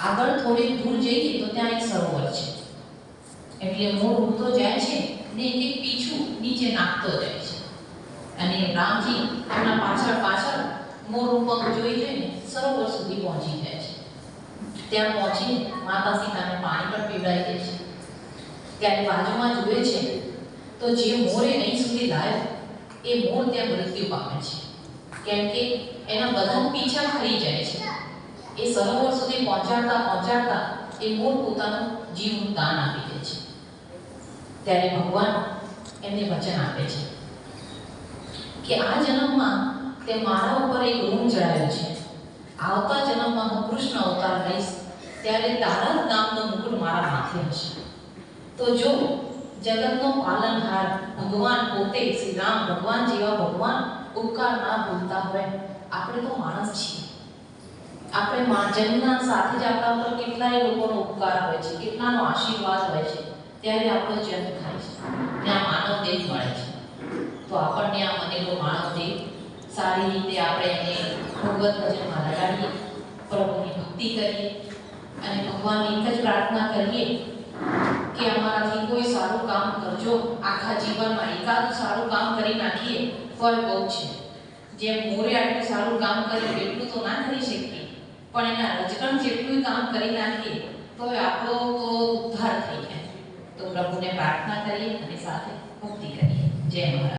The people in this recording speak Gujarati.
આગળ થોડી દૂર જઈએ તો ત્યાં એક સરોવર છે, એટલે મોર ઉડતો જાય છે ને એક પીછું નીચે નાખતો જાય છે, અને રામજી એમના પાછળ પાછળ મોર પગ જોઈને સરોવર સુધી પહોંચી જાય છે. ત્યાં પહોંચીને માતા સીતાને પાણી પણ પીવડાવી દે છે. ત્યારે બાજુમાં જુએ છે તો જે મોરે અહીં સુધી લાવ્યો એ મોર ત્યાં મૃત્યુ પામે છે, કેમ કે એના બધા પીછા ખરી જાય છે. એ સરોવર સુધી પહોંચાડતા એ મોર પોતાનું જીવનું દાન આપી દે છે. ત્યારે ભગવાન એમને વચન આપે છે કે આ જન્મમાં તે મારા ઉપર એક ઋણ ચડાવ્યો છે, આવતા જન્મમાં હું કૃષ્ણ અવતાર લઈશ ત્યારે તારા જ નામનો મુકુટ મારા માથે હશે. તો જો જગતનો પાલનહાર ભગવાન પોતે શ્રી રામ ભગવાન જેવા ભગવાન ઉપકાર ના ભૂલતા હોય, આપણે તો માણસ છીએ. આપણે જન્મના સાથે જ આપણા પર કેટલાય લોકોનો ઉપકાર હોય છે, કેટલાનો આશીર્વાદ હોય છે, ત્યારે આપણો જન્મ થાય છે ને આ માનવ દેહ મળે છે. તો આપણને આ મળેલો માનવ દેહ સારી રીતે આપણે એને ભગવત ભજનમાં લગાડીએ, પ્રભુની ભક્તિ કરીએ અને ભગવાનને એક જ પ્રાર્થના કરીએ કે અમારાથી કોઈ સારું કામ કરજો. આખા જીવનમાં એકાદું સારું કામ કરી નાખીએ તો બહુ છે. જેમ મોરે આટલું સારું કામ કર્યું એટલું તો ના કરી શકીએ, પણ એના રજકણ જેટલું કામ કરી નાખીએ તો આપણો તો ઉદ્ધાર થઈ જાય. તો પ્રભુને પ્રાર્થના કરીએ અને સાથે ભક્તિ કરીએ. જય મહારાજ.